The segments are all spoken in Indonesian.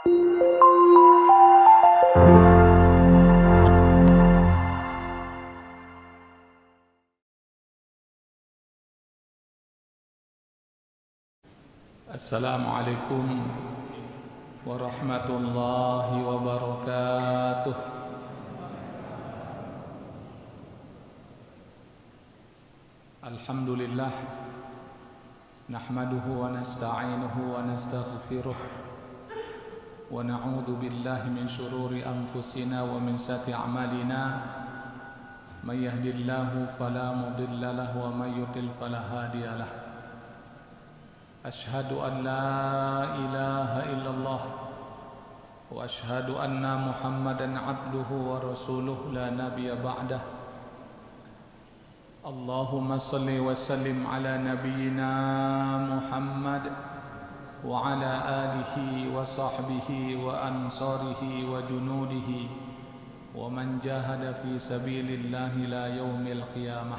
Assalamualaikum warahmatullahi wabarakatuh. Alhamdulillah, nahmaduhu wa nasta'inuhu wa nastaghfiruh wa na'udzu billahi min shururi anfusina wa min sayyiati a'malina. May yahdihillahu fala mudilla lahu wa may yudlil fala hadiya lahu. Ashhadu an la ilaha illallah wa ashhadu anna Muhammadan abduhu wa rasuluh la nabiyya ba'dah. Allahumma salli wa sallim ala nabiyyina Muhammad wa ala alihi wa sahbihi wa ansarihi wa junudihi wa man jahada fi sabilillahi la yaumil qiyamah.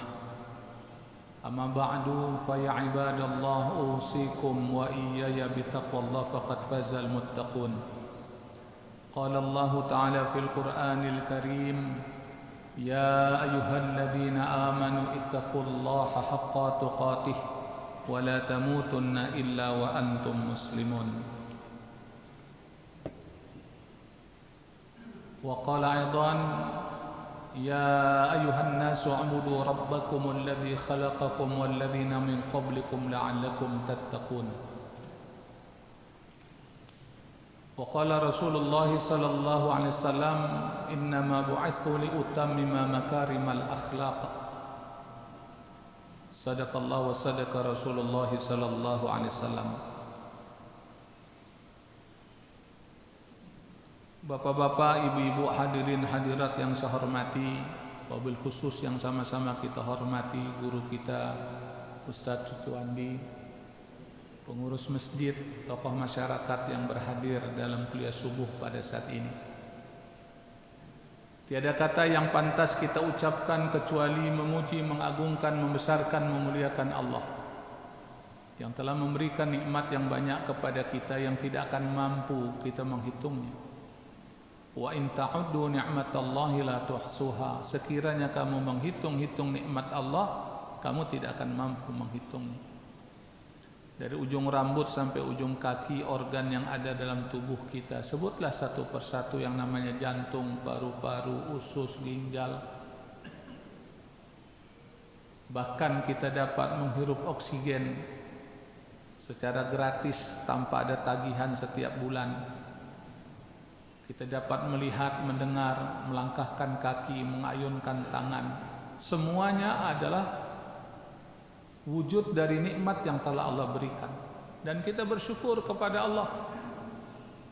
Amma ba'du, fa ya ibadallah, usikum wa iyaya bitaqwallah faqad fazal muttaqun. Qala Allah ta'ala fil Qur'anil Karim, ya ayyuhalladzina amanu ittaqullaha haqqa tuqatih wa la tamutunna illa wa antum muslimun. Wa qala aidan, ya ayuhan nasu ubudu rabbakum alladhi khalaqakum walladhina min qablikum la'allakum tattaqun. Wa qala Rasulullah sallallahu alaihi wasallam, innama bu'ithu li utammima makarimal akhlaq. Sadaqallahu wa sadaqa Rasulullah sallallahu alaihi wasallam. Bapak-bapak, ibu-ibu, hadirin hadirat yang saya hormati, wabil khusus yang sama-sama kita hormati guru kita Ustadz Tutuandi, pengurus masjid, tokoh masyarakat yang berhadir dalam kuliah subuh pada saat ini. Tiada kata yang pantas kita ucapkan kecuali memuji, mengagungkan, membesarkan, memuliakan Allah yang telah memberikan nikmat yang banyak kepada kita yang tidak akan mampu kita menghitungnya. Wa in ta'uddu ni'matallahi la tuhsuha. Sekiranya kamu menghitung-hitung nikmat Allah, kamu tidak akan mampu menghitungnya. Dari ujung rambut sampai ujung kaki, organ yang ada dalam tubuh kita, sebutlah satu persatu yang namanya jantung, paru-paru, usus, ginjal. Bahkan kita dapat menghirup oksigen secara gratis tanpa ada tagihan setiap bulan. Kita dapat melihat, mendengar, melangkahkan kaki, mengayunkan tangan. Semuanya adalah wujud dari nikmat yang telah Allah berikan. Dan kita bersyukur kepada Allah.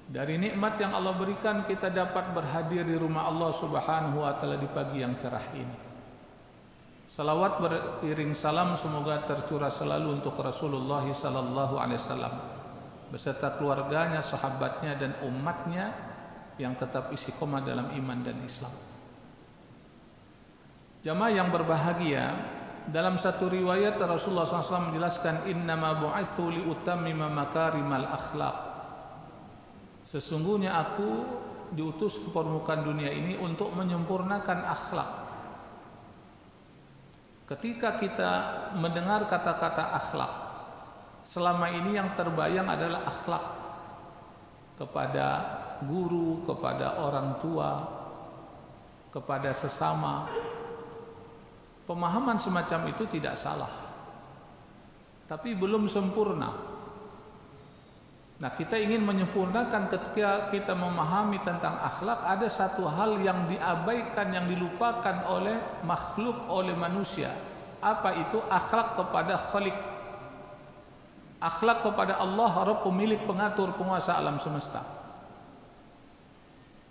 Dari nikmat yang Allah berikan, kita dapat berhadir di rumah Allah Subhanahu wa ta'ala di pagi yang cerah ini. Salawat beriring salam semoga tercurah selalu untuk Rasulullah sallallahu alaihi wasallam beserta keluarganya, sahabatnya dan umatnya yang tetap istiqomah dalam iman dan Islam. Jamaah yang berbahagia, dalam satu riwayat Rasulullah SAW menjelaskan, innama bu'ithu li utammima makarimal akhlaq. Sesungguhnya aku diutus ke permukaan dunia ini untuk menyempurnakan akhlak. Ketika kita mendengar kata-kata akhlak, selama ini yang terbayang adalah akhlak kepada guru, kepada orang tua, kepada sesama. Pemahaman semacam itu tidak salah, tapi belum sempurna. Nah, kita ingin menyempurnakan. Ketika kita memahami tentang akhlak, ada satu hal yang diabaikan, yang dilupakan oleh makhluk, oleh manusia. Apa itu? Akhlak kepada Khalik, akhlak kepada Allah, Rabb, pemilik, pengatur, penguasa alam semesta.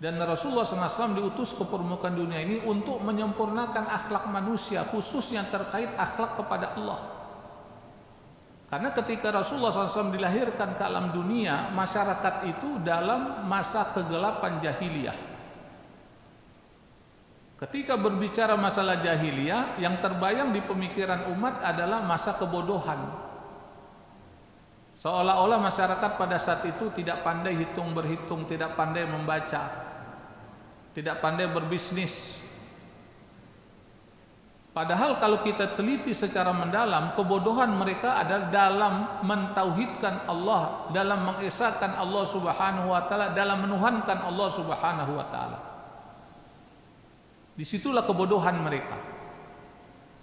Dan Rasulullah SAW diutus ke permukaan dunia ini untuk menyempurnakan akhlak manusia, khususnya terkait akhlak kepada Allah. Karena ketika Rasulullah SAW dilahirkan ke alam dunia, masyarakat itu dalam masa kegelapan jahiliyah. Ketika berbicara masalah jahiliyah, yang terbayang di pemikiran umat adalah masa kebodohan. Seolah-olah masyarakat pada saat itu tidak pandai hitung berhitung, tidak pandai membaca, tidak pandai berbisnis. Padahal kalau kita teliti secara mendalam, kebodohan mereka adalah dalam mentauhidkan Allah, dalam mengesahkan Allah Subhanahu wa taala, dalam menuhankan Allah Subhanahu wa taala. Disitulah kebodohan mereka.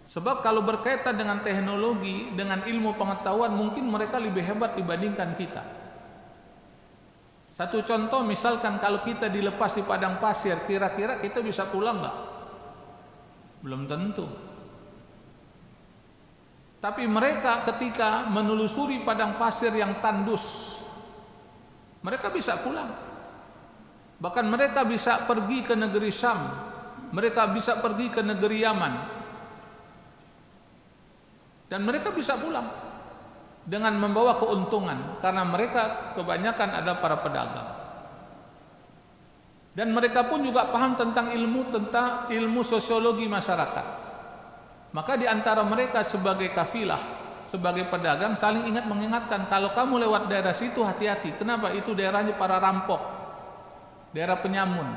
Sebab kalau berkaitan dengan teknologi, dengan ilmu pengetahuan, mungkin mereka lebih hebat dibandingkan kita. Satu contoh, misalkan kalau kita dilepas di padang pasir, kira-kira kita bisa pulang nggak? Belum tentu. Tapi mereka ketika menelusuri padang pasir yang tandus, mereka bisa pulang. Bahkan mereka bisa pergi ke negeri Syam, mereka bisa pergi ke negeri Yaman, dan mereka bisa pulang dengan membawa keuntungan, karena mereka kebanyakan adalah para pedagang. Dan mereka pun juga paham tentang ilmu sosiologi masyarakat. Maka di antara mereka sebagai kafilah, sebagai pedagang saling ingat mengingatkan, kalau kamu lewat daerah situ hati-hati. Kenapa? Itu daerahnya para rampok, daerah penyamun.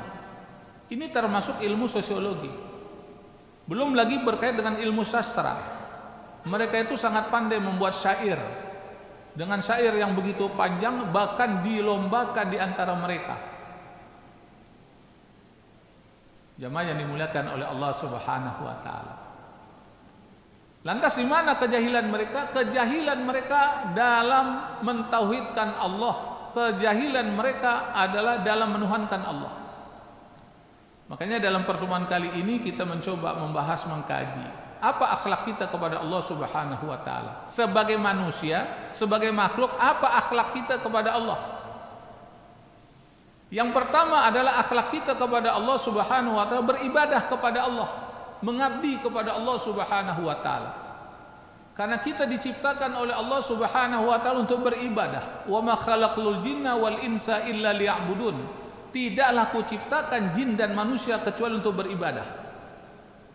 Ini termasuk ilmu sosiologi. Belum lagi berkait dengan ilmu sastra. Mereka itu sangat pandai membuat syair, dengan syair yang begitu panjang, bahkan dilombakan di antara mereka. Jamaah yang dimuliakan oleh Allah Subhanahu wa taala. Lantas di mana kejahilan mereka? Kejahilan mereka dalam mentauhidkan Allah. Kejahilan mereka adalah dalam menuhankan Allah. Makanya dalam pertemuan kali ini kita mencoba membahas, mengkaji apa akhlak kita kepada Allah Subhanahu wa taala. Sebagai manusia, sebagai makhluk, apa akhlak kita kepada Allah? Yang pertama adalah akhlak kita kepada Allah Subhanahu wa taala beribadah kepada Allah, mengabdi kepada Allah Subhanahu wa taala. Karena kita diciptakan oleh Allah Subhanahu wa taala untuk beribadah. Wa ma khalaqul jinna wal insa illa liya'budun. Tidaklah kuciptakan jin dan manusia kecuali untuk beribadah.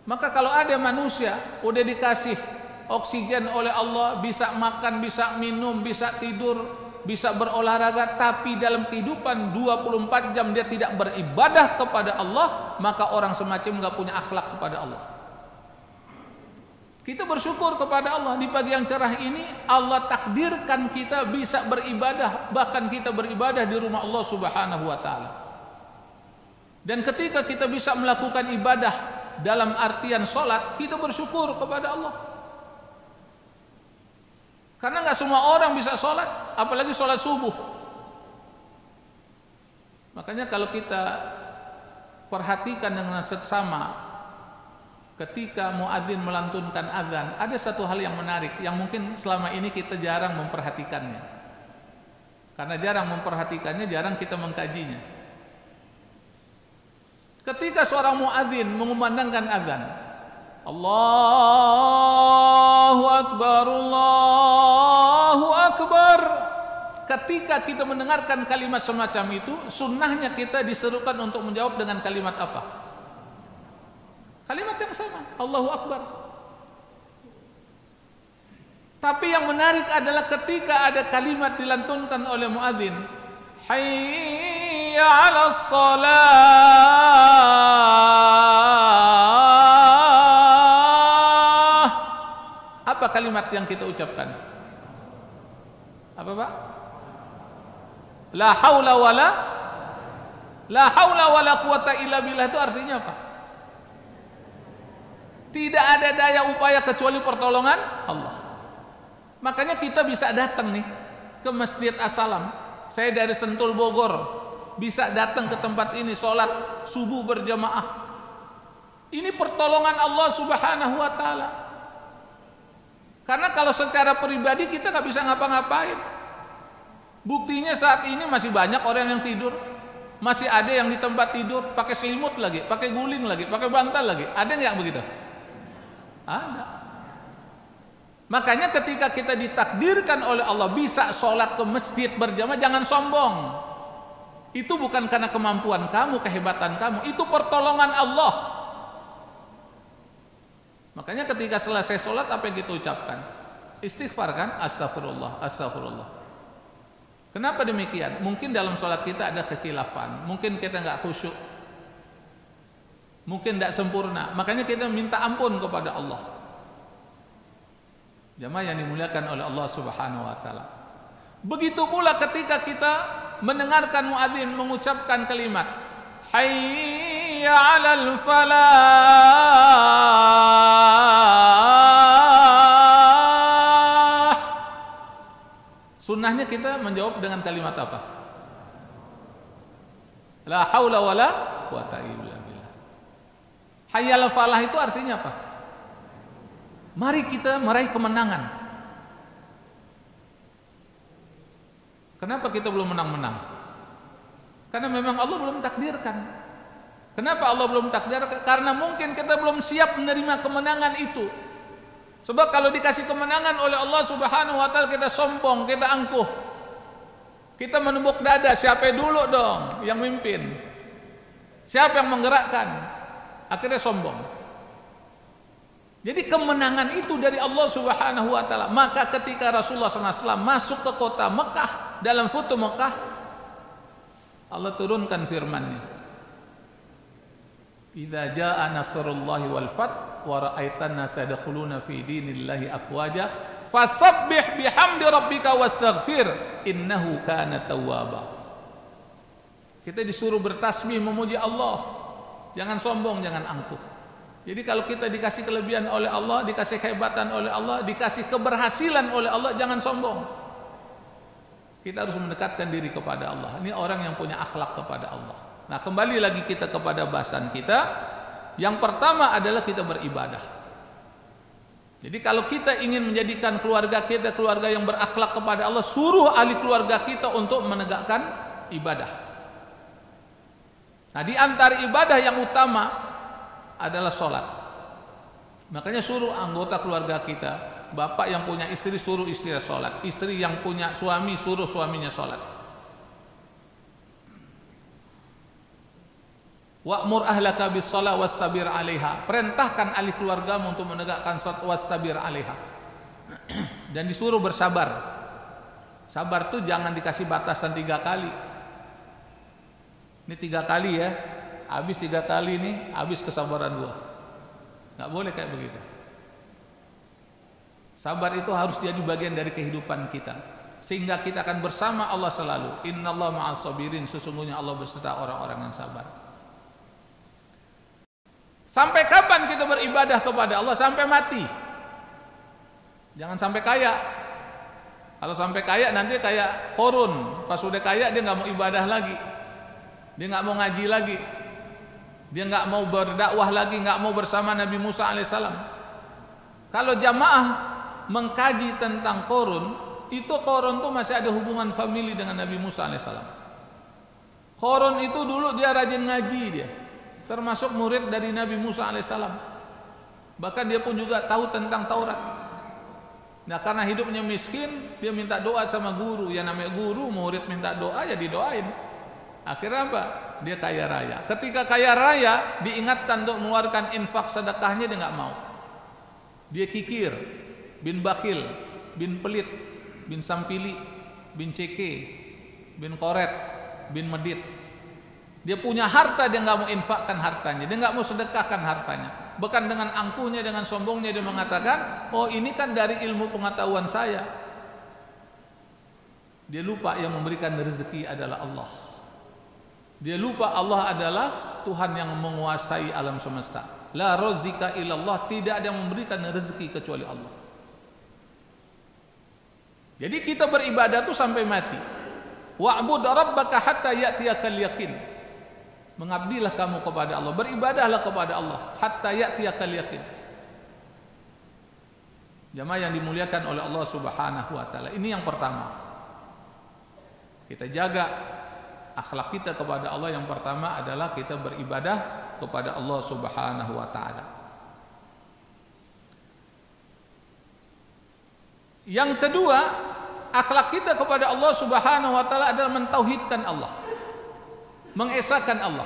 Maka kalau ada manusia udah dikasih oksigen oleh Allah, bisa makan, bisa minum, bisa tidur, bisa berolahraga, tapi dalam kehidupan 24 jam dia tidak beribadah kepada Allah, maka orang semacam enggak punya akhlak kepada Allah. Kita bersyukur kepada Allah, di pagi yang cerah ini Allah takdirkan kita bisa beribadah, bahkan kita beribadah di rumah Allah Subhanahu wa taala. Dan ketika kita bisa melakukan ibadah dalam artian sholat, kita bersyukur kepada Allah. Karena nggak semua orang bisa sholat, apalagi sholat subuh. Makanya kalau kita perhatikan dengan seksama, ketika muadzin melantunkan azan, ada satu hal yang menarik yang mungkin selama ini kita jarang memperhatikannya. Karena jarang memperhatikannya, jarang kita mengkajinya. Ketika seorang muadzin mengumandangkan azan, Allahu Akbar, Allahu Akbar. Ketika kita mendengarkan kalimat semacam itu, sunnahnya kita diserukan untuk menjawab dengan kalimat apa? Kalimat yang sama, Allahu Akbar. Tapi yang menarik adalah ketika ada kalimat dilantunkan oleh muadzin, Hayya 'alas shalah. Apa kalimat yang kita ucapkan? Apa Pak? La haula wala quwata illa billah, itu artinya apa? Tidak ada daya upaya kecuali pertolongan Allah. Makanya kita bisa datang nih ke Masjid As-Salam. Saya dari Sentul Bogor bisa datang ke tempat ini sholat subuh berjamaah. Ini pertolongan Allah Subhanahu wa taala. Karena kalau secara pribadi kita nggak bisa ngapa-ngapain. Buktinya saat ini masih banyak orang yang tidur, masih ada yang di tempat tidur pakai selimut lagi, pakai guling lagi, pakai bantal lagi. Ada nggak yang begitu? Ada. Makanya ketika kita ditakdirkan oleh Allah bisa sholat ke masjid berjamaah, jangan sombong. Itu bukan karena kemampuan kamu, kehebatan kamu, itu pertolongan Allah. Makanya ketika selesai sholat apa yang kita ucapkan? Istighfar kan? Astagfirullah, astagfirullah. Kenapa demikian? Mungkin dalam sholat kita ada kekhilafan, mungkin kita nggak khusyuk, mungkin tidak sempurna, makanya kita minta ampun kepada Allah. Jamaah yang dimuliakan oleh Allah Subhanahu wa taala. Begitu pula ketika kita mendengarkan muadzin mengucapkan kalimat hayya 'alal falah. Sunnahnya kita menjawab dengan kalimat apa? La haula wala quwata illa billah. Hayya 'alal falah itu artinya apa? Mari kita meraih kemenangan. Kenapa kita belum menang-menang? Karena memang Allah belum takdirkan. Kenapa Allah belum takdirkan? Karena mungkin kita belum siap menerima kemenangan itu. Sebab kalau dikasih kemenangan oleh Allah Subhanahu wa taala kita sombong, kita angkuh. Kita menepuk dada, siapa dulu dong yang mimpin? Siapa yang menggerakkan? Akhirnya sombong. Jadi kemenangan itu dari Allah Subhanahu wa taala. Maka ketika Rasulullah SAW masuk ke kota Mekah, dalam foto Mekah, Allah turunkan firman-Nya. Idza jaa nasrullahi wal fath wa ra'aitan nasa yadkhuluna fi dinillahi afwaja fasabbih bihamdi rabbika wastaghfir innahu kana tawwaba. Kita disuruh bertasbih memuji Allah. Jangan sombong, jangan angkuh. Jadi kalau kita dikasih kelebihan oleh Allah, dikasih kehebatan oleh Allah, dikasih keberhasilan oleh Allah, jangan sombong. Kita harus mendekatkan diri kepada Allah. Ini orang yang punya akhlak kepada Allah. Nah, kembali lagi kita kepada bahasan kita. Yang pertama adalah kita beribadah. Jadi kalau kita ingin menjadikan keluarga kita keluarga yang berakhlak kepada Allah, suruh ahli keluarga kita untuk menegakkan ibadah. Nah, di antara ibadah yang utama adalah sholat. Makanya suruh anggota keluarga kita, bapak yang punya istri suruh istrinya sholat, istri yang punya suami suruh suaminya sholat. Wa'mur ahlaka bis shalah wastabir 'alaiha. Perintahkan ahli keluargamu untuk menegakkan salat wastabir 'alaiha. Dan disuruh bersabar. Sabar tuh jangan dikasih batasan 3 kali. Ini 3 kali ya. Habis 3 kali ini, habis kesabaran gua. Nggak boleh kayak begitu. Sabar itu harus jadi bagian dari kehidupan kita, sehingga kita akan bersama Allah selalu. Innallaha ma'as sabirin, sesungguhnya Allah beserta orang-orang yang sabar. Sampai kapan kita beribadah kepada Allah? Sampai mati. Jangan sampai kaya. Kalau sampai kaya nanti kayak Qarun, pas udah kaya dia nggak mau ibadah lagi, dia nggak mau ngaji lagi. Dia nggak mau berdakwah lagi, nggak mau bersama Nabi Musa alaihissalam. Kalau jamaah mengkaji tentang Qarun, itu Qarun tuh masih ada hubungan famili dengan Nabi Musa alaihissalam. Qarun itu dulu dia rajin ngaji dia, termasuk murid dari Nabi Musa alaihissalam. Bahkan dia pun juga tahu tentang Taurat. Nah, karena hidupnya miskin, dia minta doa sama guru. Ya namanya guru, murid minta doa ya didoain. Akhirnya apa? Dia kaya raya. Ketika kaya raya, diingatkan untuk mengeluarkan infak sedekahnya, dia nggak mau. Dia kikir, bin bakhil, bin pelit, bin sampili, bin ceke, bin koret, bin medit. Dia punya harta, dia nggak mau infakkan hartanya, dia nggak mau sedekahkan hartanya. Bahkan dengan angkuhnya, dengan sombongnya dia mengatakan, oh ini kan dari ilmu pengetahuan saya. Dia lupa yang memberikan rezeki adalah Allah. Dia lupa Allah adalah Tuhan yang menguasai alam semesta. La razika illallah, tidak ada yang memberikan rezeki kecuali Allah. Jadi kita beribadah itu sampai mati. Wa'bud rabbaka hatta ya'tiyakal yaqin. Mengabdilah kamu kepada Allah, beribadahlah kepada Allah hatta ya'tiyakal yaqin. Jamaah yang dimuliakan oleh Allah Subhanahu wa taala. Ini yang pertama. Kita jaga akhlak kita kepada Allah. Yang pertama adalah kita beribadah kepada Allah Subhanahu wa taala. Yang kedua, akhlak kita kepada Allah Subhanahu wa taala adalah mentauhidkan Allah, mengesahkan Allah.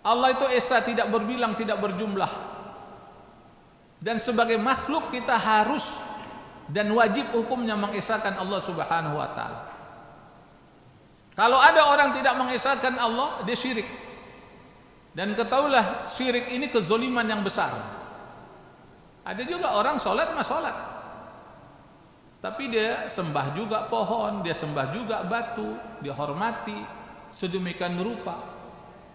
Allah itu esa, tidak berbilang, tidak berjumlah. Dan sebagai makhluk kita harus dan wajib hukumnya mengesahkan Allah Subhanahu wa taala. Kalau ada orang tidak mengesahkan Allah, dia syirik. Dan ketahuilah syirik ini kezoliman yang besar. Ada juga orang sholat mah sholat, tapi dia sembah juga pohon, dia sembah juga batu, dia hormati sedemikian rupa.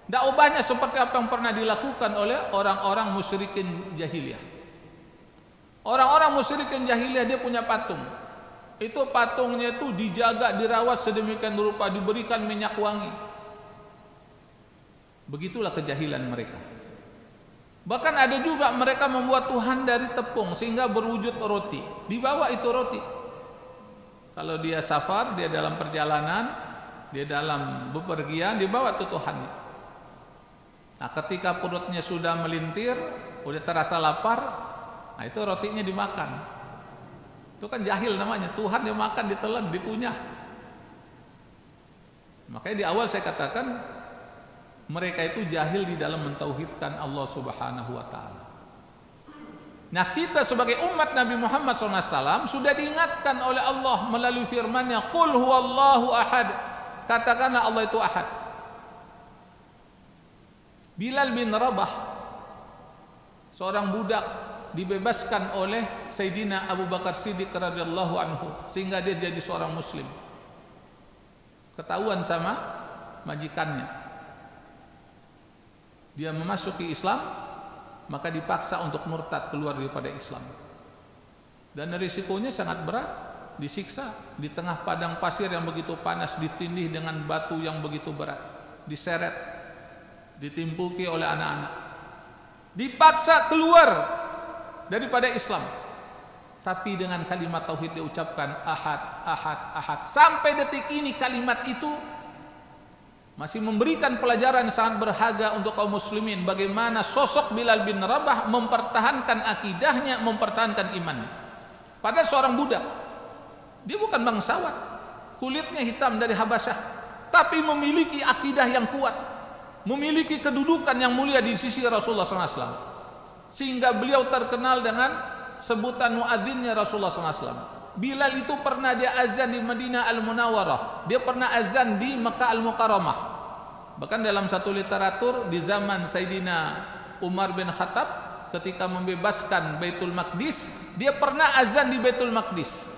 Tidak ubahnya seperti apa yang pernah dilakukan oleh orang-orang musyrikin jahiliyah. Orang-orang musyrikin jahiliyah dia punya patung. Itu patungnya itu dijaga, dirawat sedemikian rupa, diberikan minyak wangi. Begitulah kejahilan mereka. Bahkan ada juga mereka membuat Tuhan dari tepung sehingga berwujud roti. Dibawa itu roti. Kalau dia safar, dia dalam perjalanan, dia dalam bepergian, dibawa itu Tuhan. Nah, ketika perutnya sudah melintir, udah terasa lapar, nah itu rotinya dimakan. Itu kan jahil namanya. Tuhan yang makan, ditelan, dikunyah. Makanya di awal saya katakan mereka itu jahil di dalam mentauhidkan Allah Subhanahu wa taala. Nah, kita sebagai umat Nabi Muhammad SAW sudah diingatkan oleh Allah melalui firman-Nya, "Qul huwallahu ahad." Katakanlah Allah itu ahad. Bilal bin Rabah, seorang budak, dibebaskan oleh Sayyidina Abu Bakar Siddiq radhiyallahu anhu sehingga dia jadi seorang muslim. Ketahuan sama majikannya, dia memasuki Islam, maka dipaksa untuk murtad keluar daripada Islam. Dan risikonya sangat berat, disiksa di tengah padang pasir yang begitu panas, ditindih dengan batu yang begitu berat, diseret, ditimpuki oleh anak-anak, dipaksa keluar daripada Islam, tapi dengan kalimat tauhid diucapkan ahad, ahad, ahad. Sampai detik ini kalimat itu masih memberikan pelajaran sangat berharga untuk kaum muslimin, bagaimana sosok Bilal bin Rabah mempertahankan akidahnya, mempertahankan imannya. Padahal seorang budak, dia bukan bangsawan, kulitnya hitam dari Habasyah, tapi memiliki akidah yang kuat, memiliki kedudukan yang mulia di sisi Rasulullah SAW. Sehingga beliau terkenal dengan sebutan muadzinnya Rasulullah SAW. Bilal itu pernah dia azan di Madinah Al-Munawwarah, dia pernah azan di Mekah Al-Mukarramah. Bahkan dalam satu literatur di zaman Sayyidina Umar bin Khattab ketika membebaskan Baitul Maqdis, dia pernah azan di Baitul Maqdis.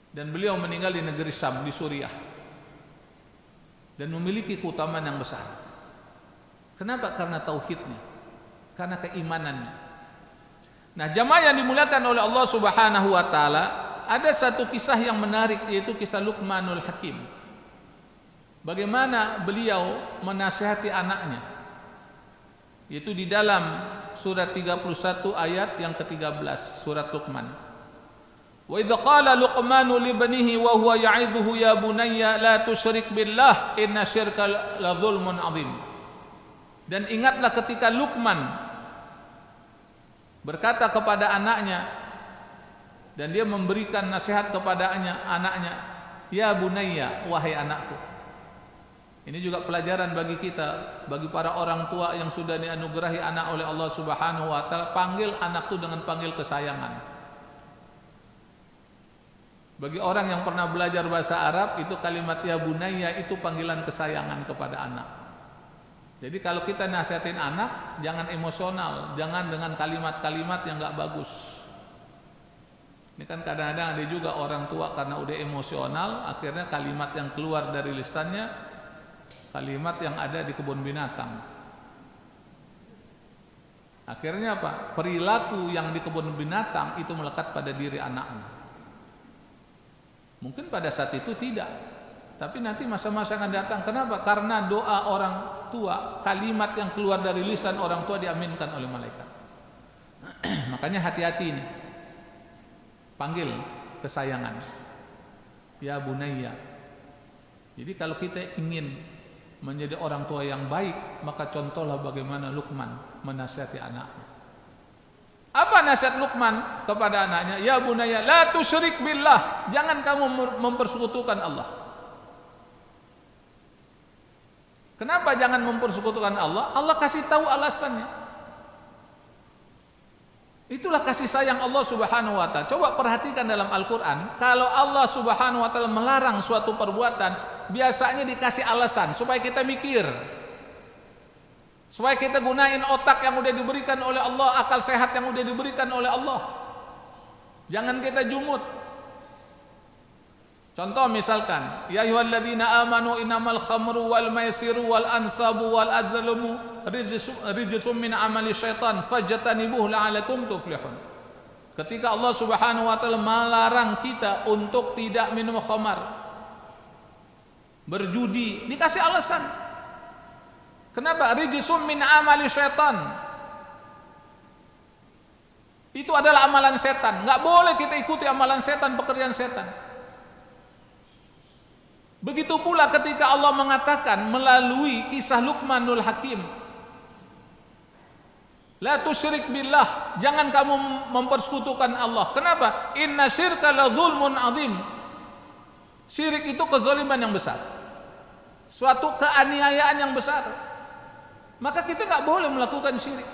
Dan beliau meninggal di negeri Syam, di Suriah, dan memiliki keutamaan yang besar. Kenapa? Karena tauhidnya, karena keimanannya. Nah, jamaah yang dimuliakan oleh Allah Subhanahu wa taala, ada satu kisah yang menarik, yaitu kisah Luqmanul Hakim. Bagaimana beliau menasihati anaknya. Yaitu di dalam surat 31 ayat yang ke-13 surat Luqman. Wa idza qala Luqmanu li banihi wa huwa ya'idhuhu ya bunayya la tusyrik billah inna syirka la dzulmun 'adzim. Dan ingatlah ketika Luqman berkata kepada anaknya, dan dia memberikan nasihat kepada anaknya, ya bunayya, wahai anakku. Ini juga pelajaran bagi kita, bagi para orang tua yang sudah dianugerahi anak oleh Allah Subhanahu wa taala, panggil anak itu dengan panggil kesayangan. Bagi orang yang pernah belajar bahasa Arab, itu kalimat ya bunayya itu panggilan kesayangan kepada anak. Jadi kalau kita nasihatin anak, jangan emosional, jangan dengan kalimat-kalimat yang gak bagus. Ini kan kadang-kadang ada juga orang tua karena udah emosional, akhirnya kalimat yang keluar dari lisannya kalimat yang ada di kebun binatang. Akhirnya apa? Perilaku yang di kebun binatang itu melekat pada diri anaknya. Mungkin pada saat itu tidak, tapi nanti masa-masa akan datang. Kenapa? Karena doa orang tua, kalimat yang keluar dari lisan orang tua diaminkan oleh malaikat. Makanya hati-hati ini. Panggil kesayangan, ya bunayya. Jadi kalau kita ingin menjadi orang tua yang baik, maka contohlah bagaimana Luqman menasihati anaknya. Apa nasihat Luqman kepada anaknya? Ya bunayya la tusyrik billah, jangan kamu mempersekutukan Allah. Kenapa jangan mempersekutukan Allah? Allah kasih tahu alasannya. Itulah kasih sayang Allah Subhanahu wa taala. Coba perhatikan dalam Al-Qur'an, kalau Allah Subhanahu wa taala melarang suatu perbuatan, biasanya dikasih alasan supaya kita mikir. Supaya kita gunain otak yang udah diberikan oleh Allah, akal sehat yang udah diberikan oleh Allah. Jangan kita jumut. Contoh misalkan, ya ayyuhalladzina amanu innamal khamru wal maisiru wal ansabu wal azlamu rijsum min amali syaitan fajtanibuhu la'alakum tuflihun. Ketika Allah Subhanahu wa taala melarang kita untuk tidak minum khamar, berjudi, dikasih alasan. Kenapa? Rijsum min amali syaitan. Itu adalah amalan setan. Enggak boleh kita ikuti amalan setan, pekerjaan setan. Begitu pula ketika Allah mengatakan melalui kisah Luqmanul Hakim, la tusyrik billah, jangan kamu mempersekutukan Allah. Kenapa? Inna syirka la dzulmun adzim. Syirik itu kezaliman yang besar, suatu keaniayaan yang besar. Maka kita nggak boleh melakukan syirik.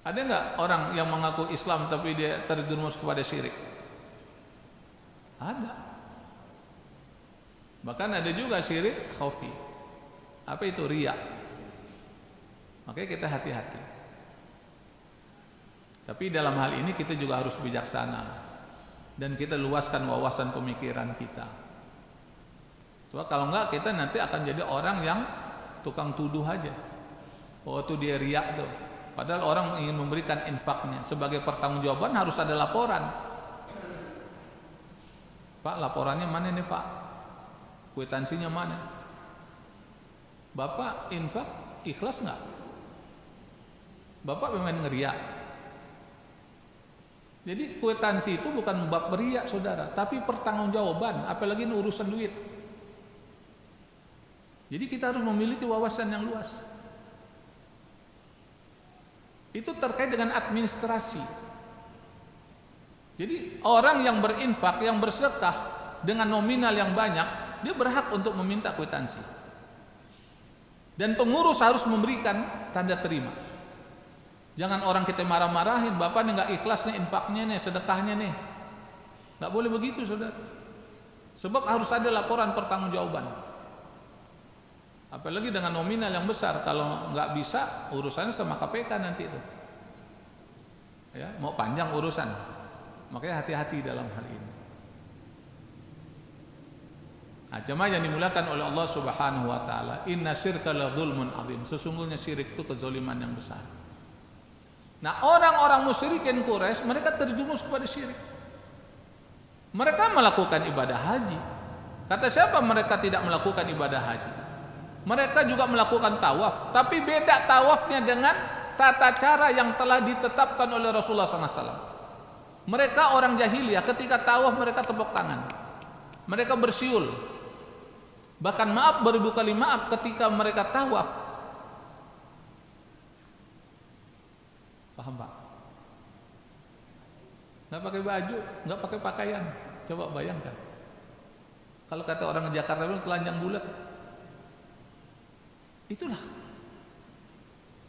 Ada nggak orang yang mengaku Islam tapi dia terjerumus kepada syirik? Ada. Bahkan ada juga syirik khafi. Apa itu? Riya. Makanya kita hati-hati. Tapi dalam hal ini kita juga harus bijaksana dan kita luaskan wawasan pemikiran kita. Sebab kalau enggak kita nanti akan jadi orang yang tukang tuduh aja. Oh itu dia riya tuh. Padahal orang ingin memberikan infaknya. Sebagai pertanggungjawaban harus ada laporan. Pak, laporannya mana nih Pak? Kwitansinya mana? Bapak infak ikhlas nggak? Bapak memang ngeriak. Jadi kwitansi itu bukan bab beriak saudara, tapi pertanggungjawaban, apalagi ini urusan duit. Jadi kita harus memiliki wawasan yang luas. Itu terkait dengan administrasi. Jadi orang yang berinfak, yang bersedekah dengan nominal yang banyak, dia berhak untuk meminta kwitansi. Dan pengurus harus memberikan tanda terima. Jangan orang kita marah-marahin, bapak nih nggak ikhlas nih infaknya nih, sedekahnya nih. Nggak boleh begitu saudara. Sebab harus ada laporan pertanggungjawaban. Apalagi dengan nominal yang besar, kalau nggak bisa urusannya sama KPK nanti itu. Ya, mau panjang urusan. Makanya hati-hati dalam hal ini. Nah, jemaah yang dimuliakan oleh Allah Subhanahu wa taala, inna syirka la dzulmun adzim. Sesungguhnya syirik itu kezaliman yang besar. Nah, orang-orang musyrikin Quraisy mereka terjerumus kepada syirik. Mereka melakukan ibadah haji. Kata siapa mereka tidak melakukan ibadah haji? Mereka juga melakukan tawaf, tapi beda tawafnya dengan tata cara yang telah ditetapkan oleh Rasulullah SAW. Mereka orang jahiliyah, ketika tawaf mereka tepuk tangan, mereka bersiul, bahkan maaf beribu kali maaf ketika mereka tawaf. Paham Pak? Nggak pakai baju, nggak pakai pakaian. Coba bayangkan. Kalau kata orang Jakarta bilang telanjang bulat. Itulah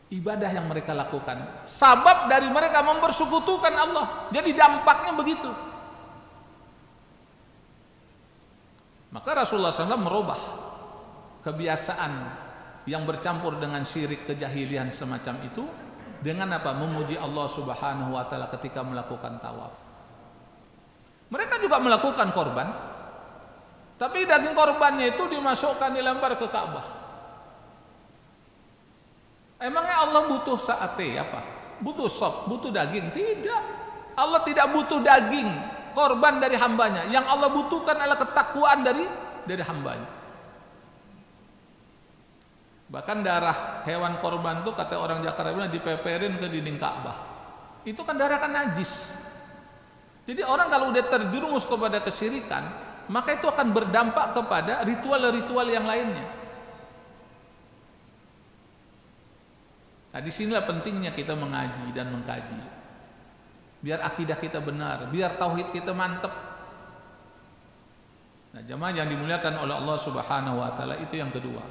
ibadah yang mereka lakukan. Sabab dari mereka mempersekutukan Allah. Jadi dampaknya begitu. Maka Rasulullah SAW merubah kebiasaan yang bercampur dengan syirik kejahilian semacam itu dengan apa? Memuji Allah Subhanahu wa taala ketika melakukan tawaf. Mereka juga melakukan korban, tapi daging korbannya itu dimasukkan, dilempar ke Ka'bah. Emangnya Allah butuh sate apa? Butuh sop, butuh daging? Tidak. Allah tidak butuh daging korban dari hambanya. Yang Allah butuhkan adalah ketakwaan dari hambanya. Bahkan darah hewan korban itu kata orang Jakarta bilang dipeperin ke dinding Ka'bah. Itu kan darah kan najis. Jadi orang kalau udah terjerumus kepada kesyirikan, maka itu akan berdampak kepada ritual-ritual yang lainnya. Nah, disinilah pentingnya kita mengaji dan mengkaji, biar akidah kita benar, biar tauhid kita mantap. Nah, jemaah yang dimuliakan oleh Allah Subhanahu wa taala, itu yang kedua.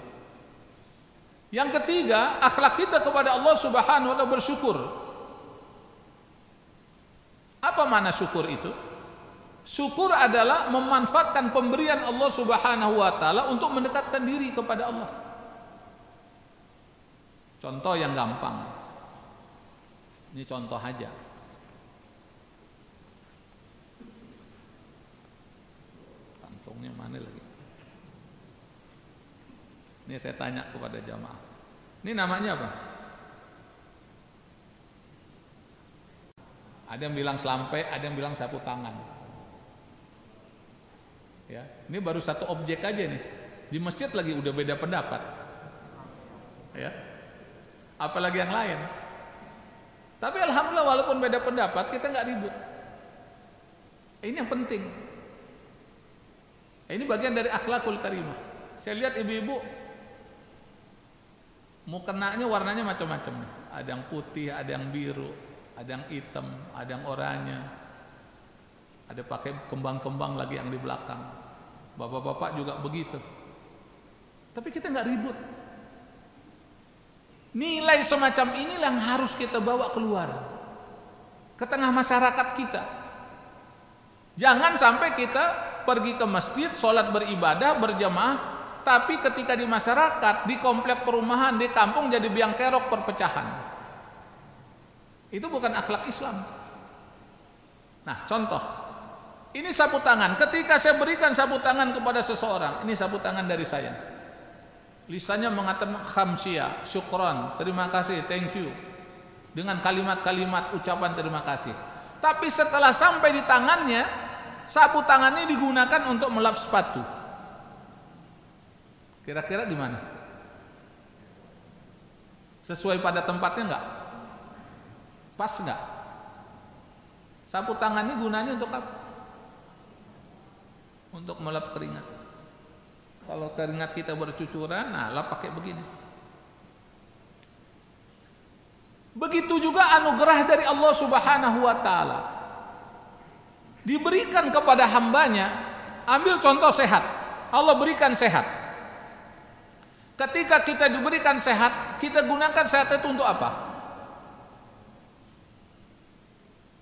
Yang ketiga, akhlak kita kepada Allah Subhanahu wa taala bersyukur. Apa makna syukur itu? Syukur adalah memanfaatkan pemberian Allah Subhanahu wa taala untuk mendekatkan diri kepada Allah. Contoh yang gampang. Ini contoh aja. Kantongnya mana lagi? Ini saya tanya kepada jamaah. Ini namanya apa? Ada yang bilang selampe, ada yang bilang sapu tangan. Ya, ini baru satu objek aja nih. Di masjid lagi udah beda pendapat. Ya. Apalagi yang lain. Tapi alhamdulillah walaupun beda pendapat kita nggak ribut. Ini yang penting. Ini bagian dari akhlakul karimah. Saya lihat ibu-ibu mukenanya warnanya macam-macam. Ada yang putih, ada yang biru, ada yang hitam, ada yang oranye. Ada pakai kembang-kembang lagi yang di belakang. Bapak-bapak juga begitu. Tapi kita nggak ribut. Nilai semacam inilah yang harus kita bawa keluar ke tengah masyarakat kita. Jangan sampai kita pergi ke masjid, sholat beribadah, berjamaah, tapi ketika di masyarakat, di komplek perumahan, di kampung jadi biang kerok perpecahan. Itu bukan akhlak Islam. Nah, contoh. Ini sapu tangan. Ketika saya berikan sapu tangan kepada seseorang, ini sapu tangan dari saya. Lisannya mengatakan khamsia, syukron, terima kasih, thank you. Dengan kalimat-kalimat ucapan terima kasih. Tapi setelah sampai di tangannya, sapu tangan ini digunakan untuk melap sepatu. Kira-kira gimana? Sesuai pada tempatnya enggak? Pas enggak? Sapu tangan ini gunanya untuk apa? Untuk melap keringat. Kalau keringat kita bercucuran, nah lap pakai begini. Begitu juga anugerah dari Allah Subhanahu wa taala. Diberikan kepada hambanya, ambil contoh sehat. Allah berikan sehat. Ketika kita diberikan sehat, kita gunakan sehat itu untuk apa?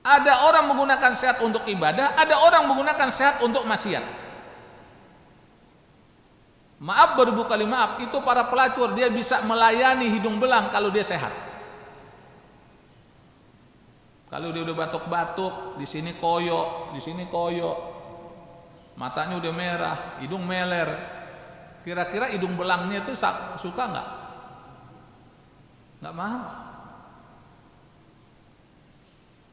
Ada orang menggunakan sehat untuk ibadah, ada orang menggunakan sehat untuk maksiat. Maaf beribu kali maaf, itu para pelacur dia bisa melayani hidung belang kalau dia sehat. Kalau dia udah batuk-batuk, di sini koyo, di sini koyo, matanya udah merah, hidung meler. Kira-kira hidung belangnya itu suka nggak? Nggak mau.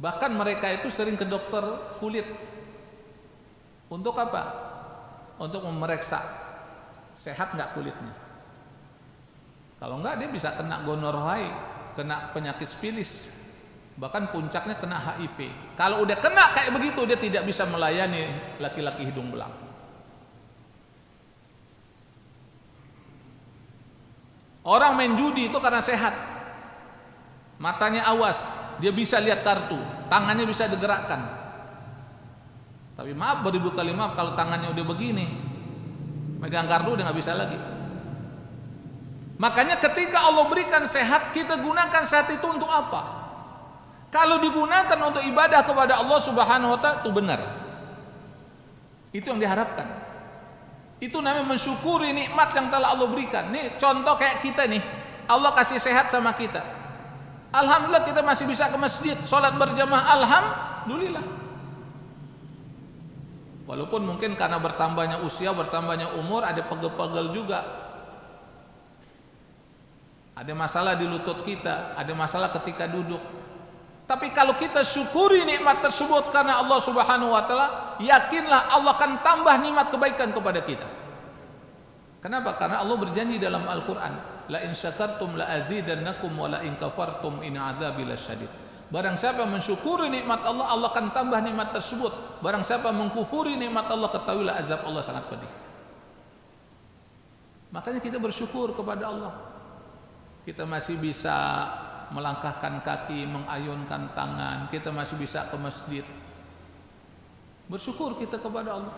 Bahkan mereka itu sering ke dokter kulit. Untuk apa? Untuk memeriksa sehat nggak kulitnya. Kalau nggak dia bisa kena gonorrhea, kena penyakit spilis, bahkan puncaknya kena HIV. Kalau udah kena kayak begitu dia tidak bisa melayani laki-laki hidung belang. Orang main judi itu karena sehat, matanya awas, dia bisa lihat kartu, tangannya bisa digerakkan. Tapi maaf beribu kali maaf, kalau tangannya udah begini, megang kartu udah nggak bisa lagi. Makanya ketika Allah berikan sehat, kita gunakan sehat itu untuk apa? Kalau digunakan untuk ibadah kepada Allah Subhanahu wa taala itu benar. Itu yang diharapkan. Itu namanya mensyukuri nikmat yang telah Allah berikan. Nih contoh kayak kita nih, Allah kasih sehat sama kita. Alhamdulillah kita masih bisa ke masjid, sholat berjamaah, alhamdulillah. Walaupun mungkin karena bertambahnya usia, bertambahnya umur, ada pegel-pegel juga. Ada masalah di lutut kita, ada masalah ketika duduk. Tapi kalau kita syukuri nikmat tersebut karena Allah Subhanahu wa taala, yakinlah Allah akan tambah nikmat kebaikan kepada kita. Kenapa? Karena Allah berjanji dalam Al-Qur'an, la in syakartum la azidannakum wa la in kafartum in adzabi lasyadid. Barang siapa mensyukuri nikmat Allah, Allah akan tambah nikmat tersebut. Barang siapa mengkufuri nikmat Allah, ketahuilah azab Allah sangat pedih. Makanya kita bersyukur kepada Allah. Kita masih bisa melangkahkan kaki, mengayunkan tangan, kita masih bisa ke masjid. Bersyukur kita kepada Allah.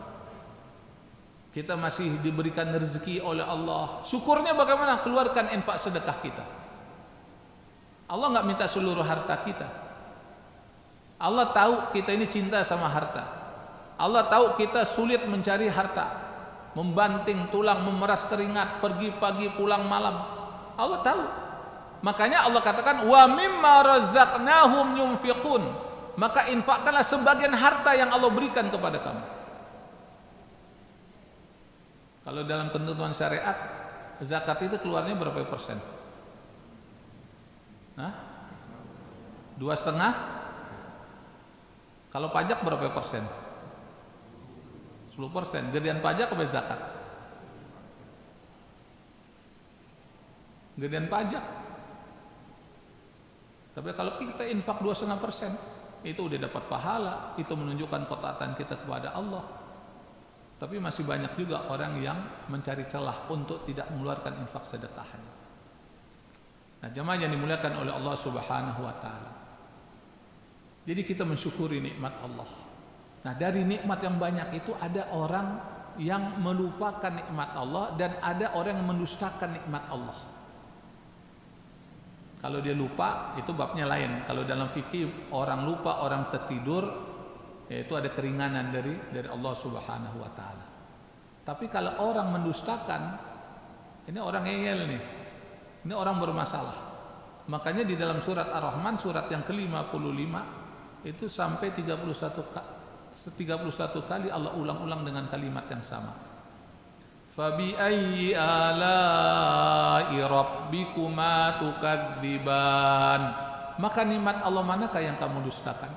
Kita masih diberikan rezeki oleh Allah. Syukurnya bagaimana? Keluarkan infak sedekah kita. Allah nggak minta seluruh harta kita. Allah tahu kita ini cinta sama harta. Allah tahu kita sulit mencari harta, membanting tulang, memeras keringat, pergi pagi pulang malam. Allah tahu. Makanya Allah katakan wa mimma razaqnahum yunfiqun. Maka infakkanlah sebagian harta yang Allah berikan kepada kamu. Kalau dalam ketentuan syariat, zakat itu keluarnya berapa persen? Hah? 2,5? Kalau pajak berapa persen? 10%. Gedean pajak apa zakat? Gedean pajak. Tapi kalau kita infak 2,5%, itu udah dapat pahala. Itu menunjukkan ketaatan kita kepada Allah. Tapi masih banyak juga orang yang mencari celah untuk tidak mengeluarkan infak sedekahnya. Nah, jemaah yang dimuliakan oleh Allah Subhanahu wa taala. Jadi kita mensyukuri nikmat Allah. Nah, dari nikmat yang banyak itu ada orang yang melupakan nikmat Allah dan ada orang yang mendustakan nikmat Allah. Kalau dia lupa itu babnya lain. Kalau dalam fikih orang lupa, orang tertidur, yaitu ada keringanan dari Allah Subhanahu wa taala. Tapi kalau orang mendustakan, ini orang ngeyel nih. Ini orang bermasalah. Makanya di dalam surat Ar-Rahman surat yang ke-55 itu sampai 31 kali Allah ulang-ulang dengan kalimat yang sama. Fabi ayyi ala'i rabbikuma tukadziban. Maka nikmat Allah manakah yang kamu dustakan?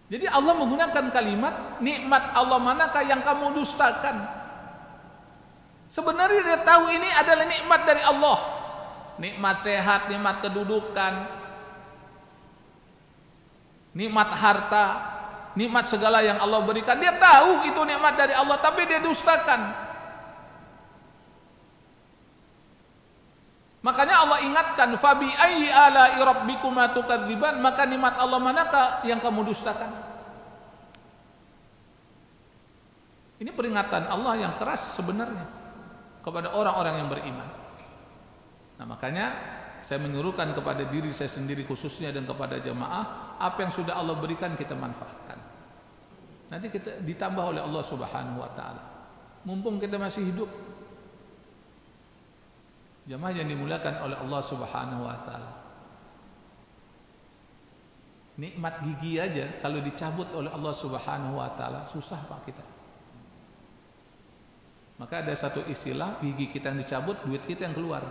Jadi Allah menggunakan kalimat nikmat Allah manakah yang kamu dustakan. Sebenarnya dia tahu ini adalah nikmat dari Allah. Nikmat sehat, nikmat kedudukan, nikmat harta, nikmat segala yang Allah berikan. Dia tahu itu nikmat dari Allah, tapi dia dustakan. Makanya Allah ingatkan, fabi ayyi ala'i rabbikuma tukadziban, maka nikmat Allah manakah yang kamu dustakan? Ini peringatan Allah yang keras sebenarnya kepada orang-orang yang beriman. Nah, makanya saya menyuruhkan kepada diri saya sendiri khususnya dan kepada jamaah, apa yang sudah Allah berikan kita manfaatkan. Nanti kita ditambah oleh Allah Subhanahu wa taala. Mumpung kita masih hidup. Jamaah yang dimuliakan oleh Allah Subhanahu wa taala. Nikmat gigi aja kalau dicabut oleh Allah Subhanahu wa taala susah Pak kita. Maka ada satu istilah, gigi kita yang dicabut, duit kita yang keluar.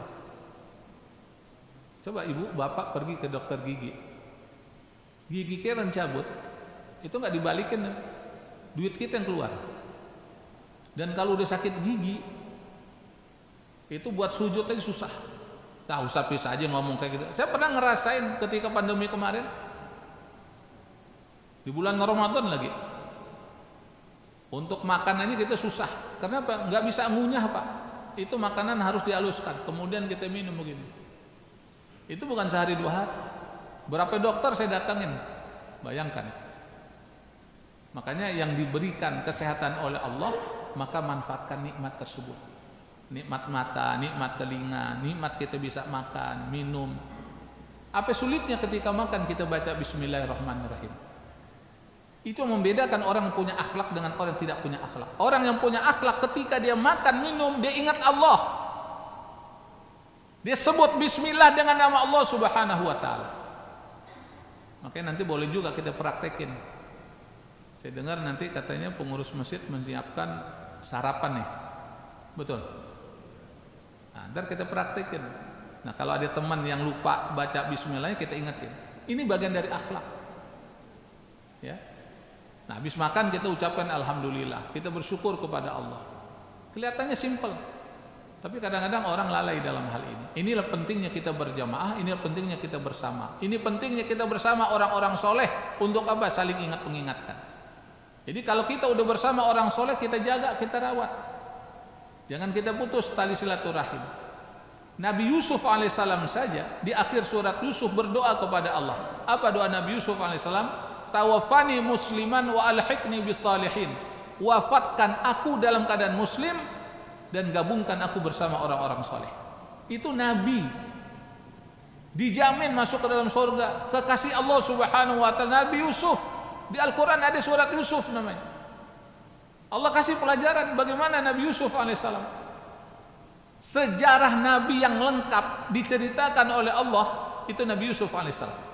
Coba ibu, bapak pergi ke dokter gigi. Gigi kita yang cabut, itu nggak dibalikin, duit kita yang keluar. Dan kalau udah sakit gigi, itu buat sujud aja susah. Nah, usah pisah aja ngomong kayak gitu. Saya pernah ngerasain ketika pandemi kemarin, di bulan Ramadan lagi, untuk makanannya kita susah. Kenapa? Nggak bisa ngunyah Pak. Itu makanan harus dihaluskan, kemudian kita minum begini. Itu bukan sehari dua hari. Berapa dokter saya datangin? Bayangkan. Makanya yang diberikan kesehatan oleh Allah, maka manfaatkan nikmat tersebut. Nikmat mata, nikmat telinga, nikmat kita bisa makan, minum. Apa sulitnya ketika makan kita baca Bismillahirrahmanirrahim? Itu membedakan orang yang punya akhlak dengan orang yang tidak punya akhlak. Orang yang punya akhlak ketika dia makan, minum, dia ingat Allah. Dia sebut bismillah dengan nama Allah Subhanahu wa taala. Makanya nanti boleh juga kita praktekin. Saya dengar nanti katanya pengurus masjid menyiapkan sarapan nih. Betul? Nah, ntar kita praktekin. Nah, kalau ada teman yang lupa baca bismillahnya, kita ingetin. Ini bagian dari akhlak. Ya. Nah, habis makan kita ucapkan alhamdulillah. Kita bersyukur kepada Allah. Kelihatannya simpel. Tapi kadang-kadang orang lalai dalam hal ini. Inilah pentingnya kita berjamaah, inilah pentingnya kita bersama. Ini pentingnya kita bersama orang-orang soleh. Untuk apa? Saling ingat mengingatkan. Jadi kalau kita udah bersama orang soleh, kita jaga, kita rawat. Jangan kita putus tali silaturahim. Nabi Yusuf alaihissalam saja di akhir surat Yusuf berdoa kepada Allah. Apa doa Nabi Yusuf alaihissalam? Tawaffani musliman wa alhiqni bis salihin. wafatkan aku dalam keadaan muslim dan gabungkan aku bersama orang-orang soleh. Itu Nabi dijamin masuk ke dalam surga, kekasih Allah Subhanahu wa taala. Nabi Yusuf, di Al-Quran ada surat Yusuf namanya. Allah kasih pelajaran bagaimana Nabi Yusuf alaihissalam. Sejarah Nabi yang lengkap diceritakan oleh Allah, itu Nabi Yusuf alaihissalam.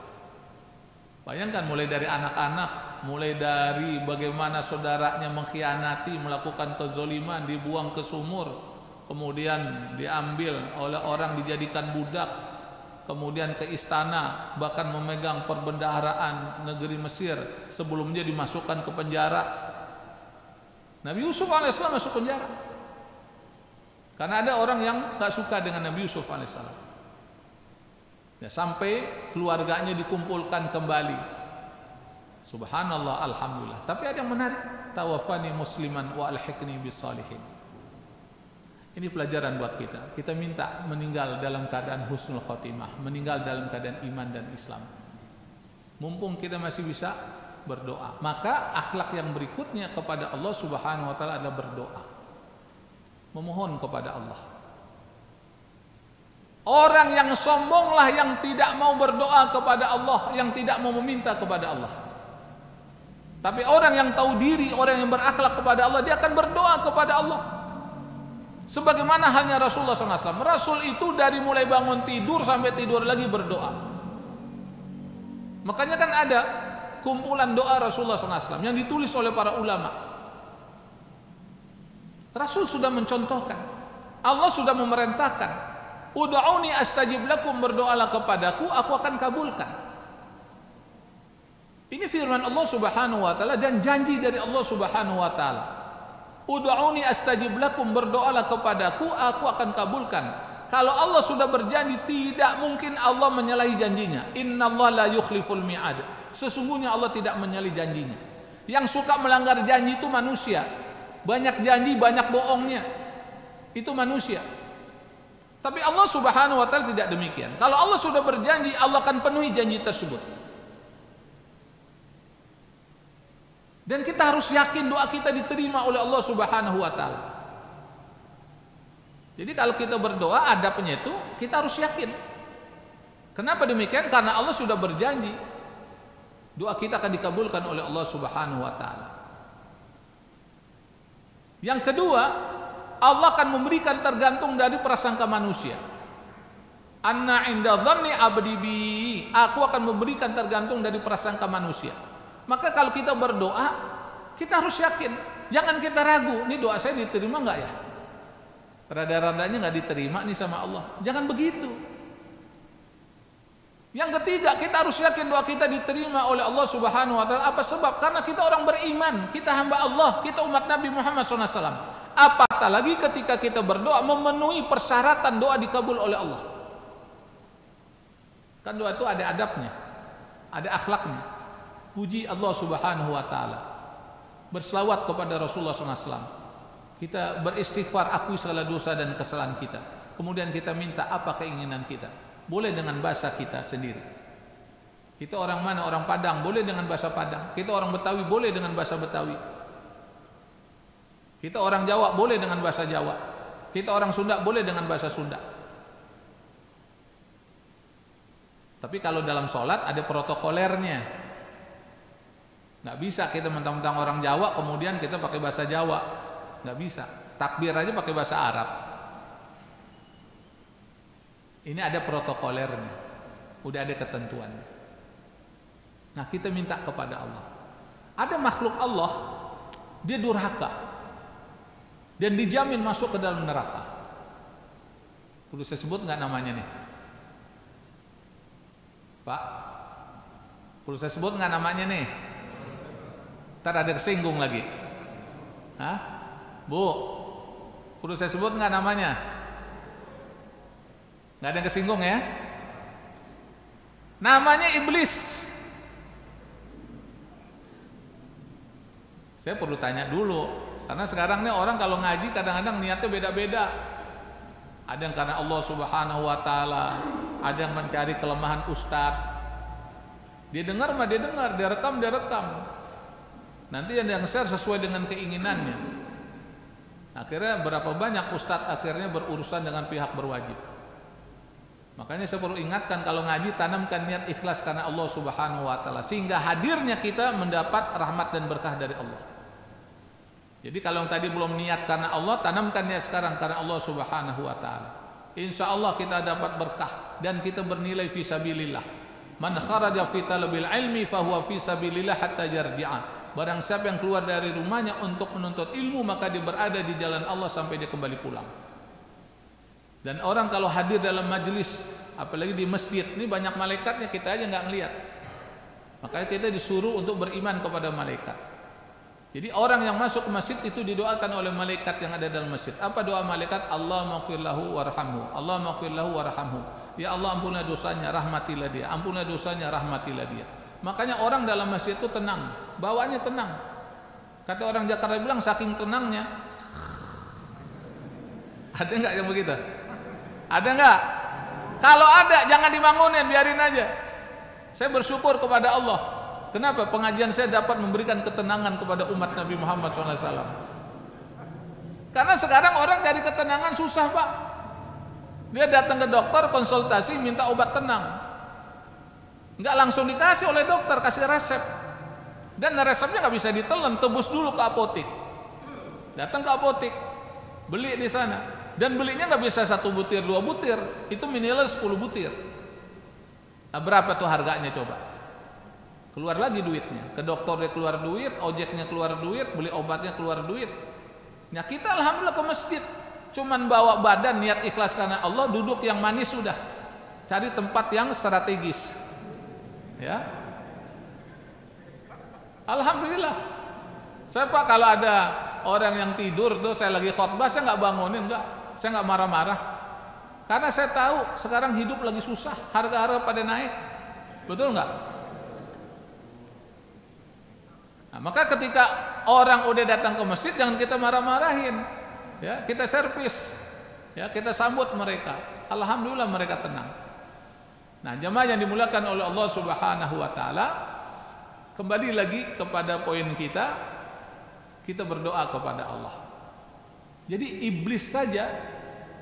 Bayangkan mulai dari anak-anak, mulai dari bagaimana saudaranya mengkhianati, melakukan kezoliman, dibuang ke sumur, kemudian diambil oleh orang, dijadikan budak, kemudian ke istana, bahkan memegang perbendaharaan negeri Mesir, sebelumnya dimasukkan ke penjara. Nabi Yusuf alaihissalam masuk penjara karena ada orang yang gak suka dengan Nabi Yusuf alaihissalam. Ya, sampai keluarganya dikumpulkan kembali. Subhanallah, alhamdulillah. Tapi ada yang menarik, tawaffani musliman wa alhiqni bisalihin. Ini pelajaran buat kita. Kita minta meninggal dalam keadaan husnul khotimah, meninggal dalam keadaan iman dan Islam. Mumpung kita masih bisa berdoa, maka akhlak yang berikutnya kepada Allah Subhanahu wa taala adalah berdoa. Memohon kepada Allah. Orang yang sombonglah yang tidak mau berdoa kepada Allah, yang tidak mau meminta kepada Allah. Tapi orang yang tahu diri, orang yang berakhlak kepada Allah, dia akan berdoa kepada Allah. Sebagaimana halnya Rasulullah SAW. Rasul itu dari mulai bangun tidur sampai tidur lagi berdoa. Makanya kan ada kumpulan doa Rasulullah SAW yang ditulis oleh para ulama. Rasul sudah mencontohkan, Allah sudah memerintahkan, ud'uni astajib lakum, berdoalah kepadaku, aku akan kabulkan. Ini firman Allah Subhanahu wa taala dan janji dari Allah Subhanahu wa taala. Ud'uni astajib lakum, berdoalah kepadaku, aku akan kabulkan. Kalau Allah sudah berjanji, tidak mungkin Allah menyalahi janjinya. Innallaha la yukhliful mi'ad. Sesungguhnya Allah tidak menyalahi janjinya. Yang suka melanggar janji itu manusia. Banyak janji, banyak bohongnya. Itu manusia. Tapi Allah Subhanahu wa taala tidak demikian. Kalau Allah sudah berjanji, Allah akan penuhi janji tersebut. Dan kita harus yakin doa kita diterima oleh Allah Subhanahu wa taala. Jadi kalau kita berdoa, adabnya itu kita harus yakin. Kenapa demikian? Karena Allah sudah berjanji doa kita akan dikabulkan oleh Allah Subhanahu wa taala. Yang kedua, Allah akan memberikan tergantung dari prasangka manusia. Anna inda dhanni abdi bi, aku akan memberikan tergantung dari prasangka manusia. Maka kalau kita berdoa, kita harus yakin. Jangan kita ragu, ini doa saya diterima enggak ya? Rada-radanya enggak diterima nih sama Allah. Jangan begitu. Yang ketiga, kita harus yakin doa kita diterima oleh Allah Subhanahu wa taala. Apa sebab? Karena kita orang beriman, kita hamba Allah, kita umat Nabi Muhammad SAW. Apatah lagi ketika kita berdoa memenuhi persyaratan doa dikabul oleh Allah. Kan doa itu ada adabnya, ada akhlaknya. Puji Allah Subhanahu wa taala. Berselawat kepada Rasulullah SAW. Kita beristighfar, akui segala dosa dan kesalahan kita. Kemudian kita minta apa keinginan kita. Boleh dengan bahasa kita sendiri. Kita orang mana? Orang Padang, boleh dengan bahasa Padang. Kita orang Betawi, boleh dengan bahasa Betawi. Kita orang Jawa, boleh dengan bahasa Jawa. Kita orang Sunda, boleh dengan bahasa Sunda. Tapi kalau dalam sholat ada protokolernya. Nggak bisa kita mentang-mentang orang Jawa kemudian kita pakai bahasa Jawa, nggak bisa. Takbir aja pakai bahasa Arab. Ini ada protokolernya, udah ada ketentuannya. Nah kita minta kepada Allah. Ada makhluk Allah, dia durhaka dan dijamin masuk ke dalam neraka. Perlu saya sebut nggak namanya nih, Pak? Perlu saya sebut nggak namanya nih? Ntar ada kesinggung lagi. Hah? Bu, perlu saya sebut nggak namanya? Nggak ada yang kesinggung ya? Namanya iblis. Saya perlu tanya dulu, karena sekarang nih orang kalau ngaji kadang-kadang niatnya beda-beda. Ada yang karena Allah Subhanahu wa taala, ada yang mencari kelemahan ustadz. Dia dengar mah dia dengar, dia rekam dia rekam. Nanti yang share sesuai dengan keinginannya. Akhirnya berapa banyak ustadz akhirnya berurusan dengan pihak berwajib. Makanya saya perlu ingatkan, kalau ngaji tanamkan niat ikhlas karena Allah Subhanahu wa taala, sehingga hadirnya kita mendapat rahmat dan berkah dari Allah. Jadi kalau yang tadi belum niat karena Allah, tanamkan niat sekarang karena Allah Subhanahu wa taala. Insya Allah kita dapat berkah dan kita bernilai fi sabilillah. Man kharaja fi talabil ilmi fahuwa fi sabilillah hatta yarji'a. Barang siapa yang keluar dari rumahnya untuk menuntut ilmu, maka dia berada di jalan Allah sampai dia kembali pulang. Dan orang kalau hadir dalam majelis, apalagi di masjid, ini banyak malaikatnya, kita aja nggak ngelihat. Makanya kita disuruh untuk beriman kepada malaikat. Jadi orang yang masuk ke masjid itu didoakan oleh malaikat yang ada dalam masjid. Apa doa malaikat? Allah maghfir lahu warhamhu. Allah maghfir lahu warhamhu. Ya Allah, ampunilah dosanya, rahmatilah dia. Ampunilah dosanya, rahmatilah dia. Makanya orang dalam masjid itu tenang, bawaannya tenang. Kata orang Jakarta bilang saking tenangnya. Ada nggak yang begitu? Ada nggak? Kalau ada jangan dibangunin, biarin aja. Saya bersyukur kepada Allah. Kenapa? Pengajian saya dapat memberikan ketenangan kepada umat Nabi Muhammad SAW. Karena sekarang orang cari ketenangan susah, Pak. Dia datang ke dokter konsultasi minta obat tenang, nggak langsung dikasih oleh dokter, kasih resep. Dan resepnya nggak bisa ditelan, tebus dulu ke apotek. Datang ke apotek, beli di sana. Dan belinya nggak bisa 1 butir, 2 butir, itu minimal 10 butir. Nah, berapa tuh harganya coba? Keluar lagi duitnya, ke dokter dia keluar duit, ojeknya keluar duit, beli obatnya keluar duit. Nah kita alhamdulillah ke masjid, cuman bawa badan niat ikhlas karena Allah, duduk yang manis sudah, cari tempat yang strategis, ya. Alhamdulillah. Saya Pak kalau ada orang yang tidur tuh, saya lagi khotbah, saya nggak bangunin, enggak. Saya nggak marah-marah, karena saya tahu sekarang hidup lagi susah, harga-harga pada naik, betul nggak? Nah, maka ketika orang udah datang ke masjid, jangan kita marah-marahin, ya, kita servis, ya, kita sambut mereka. Alhamdulillah mereka tenang. Nah, jemaah yang dimuliakan oleh Allah Subhanahu Wa Taala, kembali lagi kepada poin kita berdoa kepada Allah. Jadi iblis saja,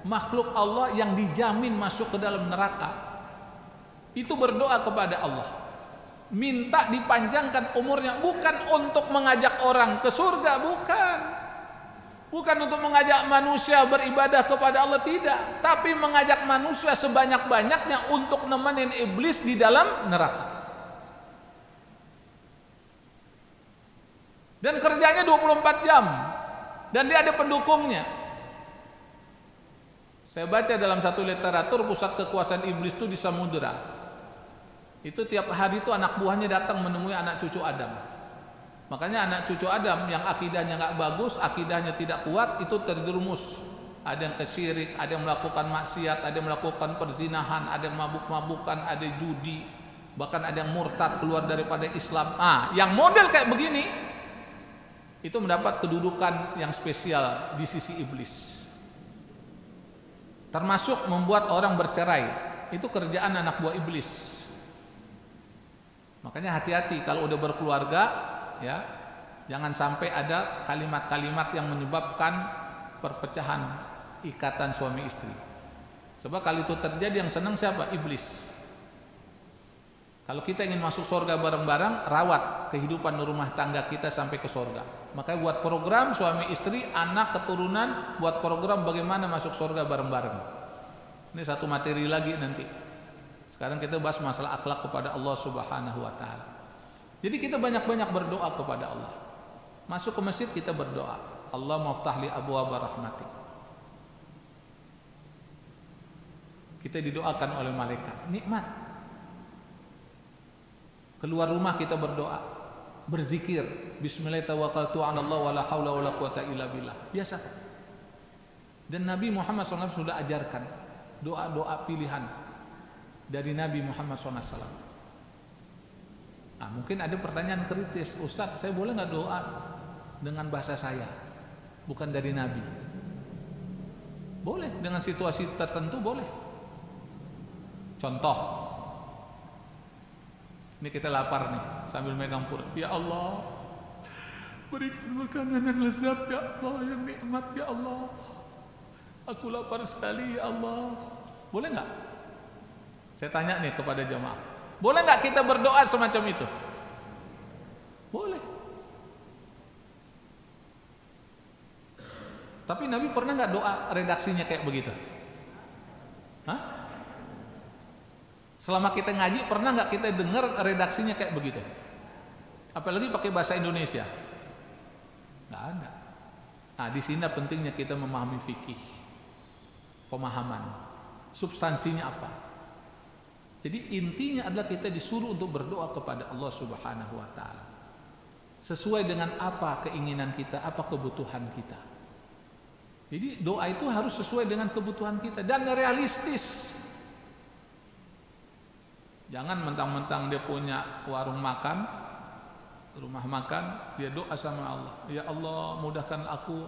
makhluk Allah yang dijamin masuk ke dalam neraka, itu berdoa kepada Allah, minta dipanjangkan umurnya, bukan untuk mengajak orang ke surga, bukan untuk mengajak manusia beribadah kepada Allah, tidak, tapi mengajak manusia sebanyak-banyaknya untuk nemenin iblis di dalam neraka. Dan kerjanya 24 jam. Dan dia ada pendukungnya. Saya baca dalam satu literatur, pusat kekuasaan iblis itu di samudera. Itu tiap hari itu anak buahnya datang menemui anak cucu Adam. Makanya anak cucu Adam yang akidahnya nggak bagus, akidahnya tidak kuat, itu terjerumus. Ada yang kesyirik, ada yang melakukan maksiat, ada yang melakukan perzinahan, ada yang mabuk-mabukan, ada judi, bahkan ada yang murtad keluar daripada Islam. Yang model kayak begini itu mendapat kedudukan yang spesial di sisi iblis. Termasuk membuat orang bercerai, itu kerjaan anak buah iblis. Makanya hati-hati kalau udah berkeluarga, ya, jangan sampai ada kalimat-kalimat yang menyebabkan perpecahan ikatan suami istri. Sebab kalau itu terjadi yang senang siapa? Iblis. Kalau kita ingin masuk surga bareng-bareng, rawat kehidupan rumah tangga kita sampai ke surga. Makanya buat program suami istri, anak, keturunan, buat program bagaimana masuk surga bareng-bareng. Ini satu materi lagi nanti. Sekarang kita bahas masalah akhlak kepada Allah Subhanahu Wa Taala. Jadi kita banyak-banyak berdoa kepada Allah. Masuk ke masjid kita berdoa, Allah maftahli abwaaba rahmatik. Kita didoakan oleh malaikat, nikmat. Keluar rumah kita berdoa, berzikir, bismillah tawakkaltu 'ala Allah wala haula wala quwata illa billah. Biasa. Dan Nabi Muhammad SAW sudah ajarkan doa-doa pilihan dari Nabi Muhammad SAW. Mungkin ada pertanyaan kritis, Ustadz, saya boleh nggak doa dengan bahasa saya, bukan dari Nabi? Boleh, dengan situasi tertentu boleh. Contoh, ini kita lapar nih sambil megang perut. Ya Allah, Berikan makanan yang lezat ya Allah, yang nikmat ya Allah. Aku lapar sekali ya Allah. Boleh nggak? Saya tanya nih kepada jamaah, boleh nggak kita berdoa semacam itu? Boleh. Tapi Nabi pernah nggak doa redaksinya kayak begitu? Hah? Selama kita ngaji pernah nggak kita dengar redaksinya kayak begitu? Apalagi pakai bahasa Indonesia? Nggak ada. Nah, di sini pentingnya kita memahami fikih, pemahaman, substansinya apa. Jadi intinya adalah kita disuruh untuk berdoa kepada Allah Subhanahu wa taala. Sesuai dengan apa keinginan kita, apa kebutuhan kita. Jadi doa itu harus sesuai dengan kebutuhan kita dan realistis. Jangan mentang-mentang dia punya warung makan, rumah makan, dia doa sama Allah, ya Allah mudahkan aku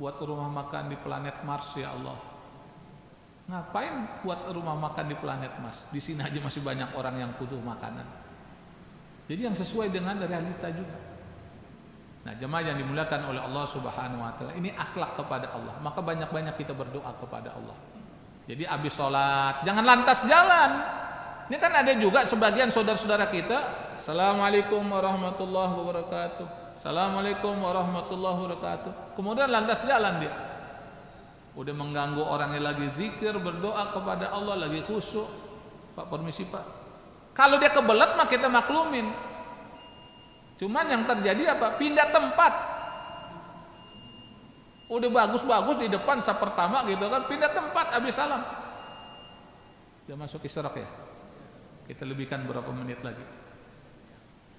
buat rumah makan di planet Mars ya Allah. Ngapain buat rumah makan di planet Mars? Di sini aja masih banyak orang yang butuh makanan. Jadi yang sesuai dengan realita juga. Nah, jemaah yang dimuliakan oleh Allah Subhanahu wa taala, ini akhlak kepada Allah. Maka banyak-banyak kita berdoa kepada Allah. Jadi habis sholat jangan lantas jalan. Ini kan ada juga sebagian saudara-saudara kita, Assalamualaikum warahmatullahi wabarakatuh, Assalamualaikum warahmatullahi wabarakatuh, kemudian lantas jalan dia. Udah mengganggu orang yang lagi zikir, berdoa kepada Allah, lagi khusyuk. Pak, permisi Pak. Kalau dia kebelet mah kita maklumin. Cuman yang terjadi apa? Pindah tempat. Udah bagus-bagus di depan saf pertama gitu kan, pindah tempat habis salam. Dia masuk isyraq ya. Kita lebihkan berapa menit lagi.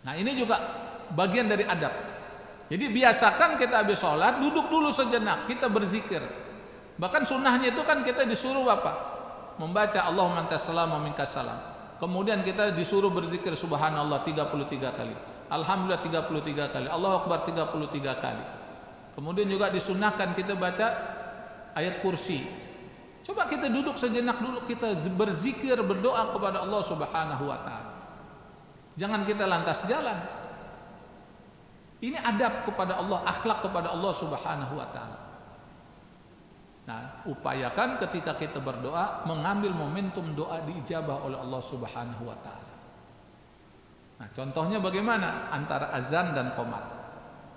Nah, ini juga bagian dari adab. Jadi biasakan kita habis sholat duduk dulu sejenak, kita berzikir. Bahkan sunnahnya itu kan kita disuruh apa? Membaca Allahumma antas salam wa minkas salam. Kemudian kita disuruh berzikir subhanallah 33 kali. Alhamdulillah 33 kali, Allahu Akbar 33 kali. Kemudian juga disunnahkan kita baca ayat kursi. Coba kita duduk sejenak dulu, kita berzikir, berdoa kepada Allah Subhanahu wa taala. Jangan kita lantas jalan. Ini adab kepada Allah, akhlak kepada Allah Subhanahu wa taala. Nah, upayakan ketika kita berdoa mengambil momentum doa diijabah oleh Allah Subhanahu wa taala. Nah, contohnya bagaimana? Antara azan dan qomat.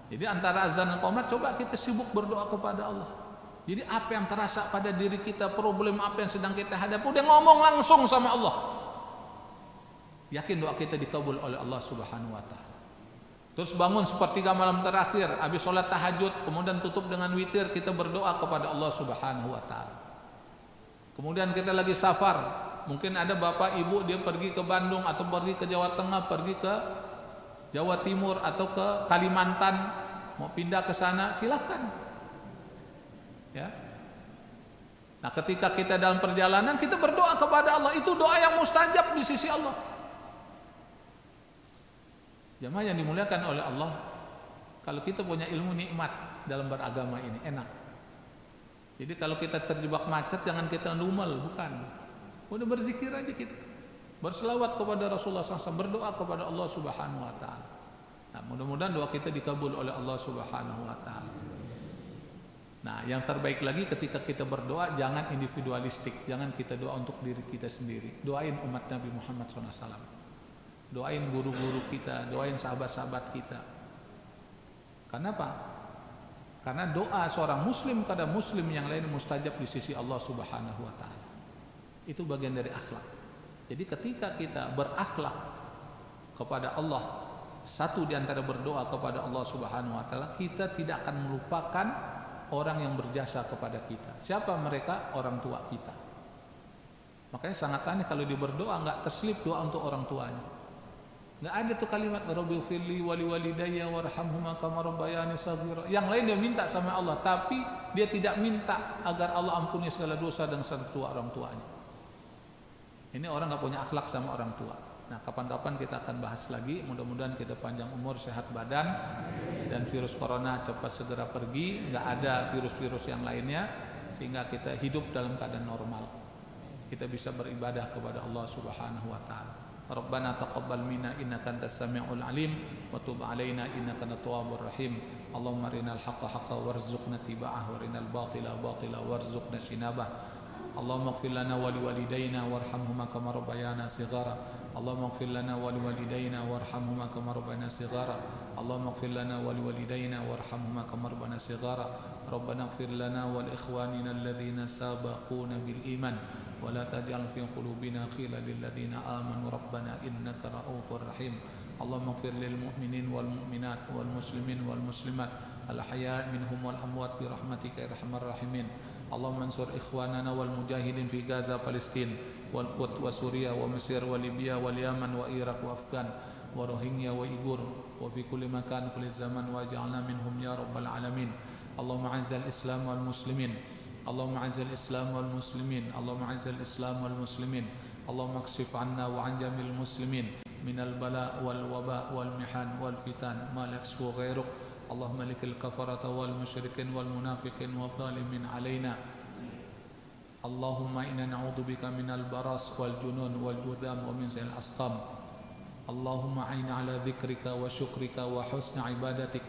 Jadi antara azan dan qomat coba kita sibuk berdoa kepada Allah. Jadi apa yang terasa pada diri kita, problem apa yang sedang kita hadapi, udah ngomong langsung sama Allah. Yakin doa kita dikabul oleh Allah Subhanahu wa taala. Terus bangun sepertiga malam terakhir, habis sholat tahajud, kemudian tutup dengan witir, kita berdoa kepada Allah Subhanahu wa taala. Kemudian kita lagi safar, mungkin ada bapak ibu dia pergi ke Bandung atau pergi ke Jawa Tengah, pergi ke Jawa Timur atau ke Kalimantan, mau pindah ke sana, silahkan. Ya. Nah, ketika kita dalam perjalanan kita berdoa kepada Allah, itu doa yang mustajab di sisi Allah. Jamaah yang dimuliakan oleh Allah, kalau kita punya ilmu nikmat dalam beragama ini enak. Jadi kalau kita terjebak macet jangan kita numel, bukan. Udah berzikir aja kita, berselawat kepada Rasulullah SAW, berdoa kepada Allah Subhanahu wa taala. Nah, mudah-mudahan doa kita dikabul oleh Allah Subhanahu wa taala. Nah, yang terbaik lagi ketika kita berdoa jangan individualistik, jangan kita doa untuk diri kita sendiri. Doain umat Nabi Muhammad SAW, doain guru-guru kita, doain sahabat-sahabat kita. Kenapa? Karena doa seorang muslim kepada muslim yang lain mustajab di sisi Allah Subhanahu wa taala. Itu bagian dari akhlak. Jadi ketika kita berakhlak kepada Allah, satu di antara berdoa kepada Allah Subhanahu wa taala, kita tidak akan melupakan orang yang berjasa kepada kita. Siapa mereka? Orang tua kita. Makanya sangat aneh kalau dia berdoa nggak terselip doa untuk orang tuanya. Nggak ada tuh kalimat Rabbighfirli wa liwalidayya warhamhuma kama rabbayani shaghira. Yang lain dia minta sama Allah, tapi dia tidak minta agar Allah ampuni segala dosa dan serta orang tuanya. Ini orang nggak punya akhlak sama orang tua. Nah, kapan-kapan kita akan bahas lagi. Mudah-mudahan kita panjang umur, sehat badan, dan virus corona cepat segera pergi. Nggak ada virus-virus yang lainnya, sehingga kita hidup dalam keadaan normal. Kita bisa beribadah kepada Allah Subhanahu wa taala. Rabbana taqabbal minna innaka antas samiul alim wa tub alaina innaka antat tawwabur rahim. Allahumma arinal haqqa haqqan warzuqna tiba'ah warinal batila batila warzuqna shinabah. Allahumma ighfir lana wa liwalidayna warhamhuma kama rabbayana shighara. Allahumma ighfir lana wa liwalidayna warhamhuma kama rabbayana shighara. Allahumma ighfir lana wa liwalidayna warhamhuma kama rabbayana shighara. Rabbana ighfir lana wa li ikhwanina alladhina sabaquna bil iman wa la taj'al fi qulubina ghillan lil ladzina amanu rabbana innaka ra'ufur rahim. Allahumma ighfir lil mu'minin wal mu'minat wal muslimin wal muslimat al ahya'i minhum wal amwat bi rahmatika ya arhamar rahimin. Allahumma ansur ikhwanana wal mujahidin fi Gaza Palestin wal Quds wa Suriah wa Mesir wa Libya wal Yaman wa Iraq wa Afghan wa Rohingya wa Uyghur wa fi kulli makan kulli zaman wa ja'alna minhum ya rabbal alamin. Allahumma a'izzal Islam wal muslimin. Allahumma a'izzal Islam wal muslimin. Allahumma a'izzal Islam wal muslimin. Allahumma kshif 'anna wa 'an jamil muslimin minal bala wal waba wal mihan wal fitan ma la yaksfu ghairuk. Allahumma likil kafarata wal musyrikin wal munafiqin wal zalimin alaina. Allahumma inna na'udzubika minal baras wal junun wal judham wa min sayil asqam. Allahumma a'inna ala dzikrika wa syukrika wa husni ibadatik.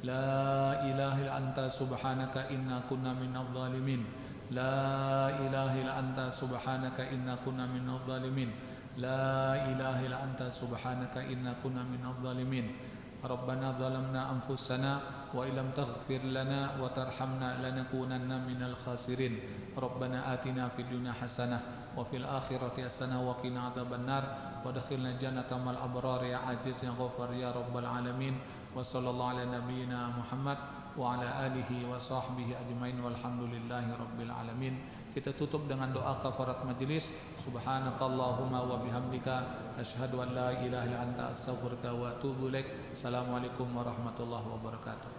La ilaha illa anta subhanaka inna kunna minadh dhalimin. La ilaha illa anta subhanaka inna kunna minadh dhalimin. La ilaha illa anta subhanaka inna kunna minadh dhalimin. Rabbana zalamna anfusana wa illam taghfir lana wa tarhamna lanakunanna minal khasirin. Rabbana atina fid dunya hasanah wa fil akhirati hasanah wa qina adzabannar wa adkhilna jannata mal abrar ya aziz ya ghafar ya rabbal alamin. Wa sallallahu ala nabiyyina Muhammad wa ala alihi wa sahbihi ajmain walhamdulillahi rabbil alamin. Kita tutup dengan doa kafarat majelis. Subhanakallahumma wa bihamdika asyhadu an la ilaha illa anta astaghfiruka wa atubu ilaik. Assalamualaikum warahmatullahi wabarakatuh.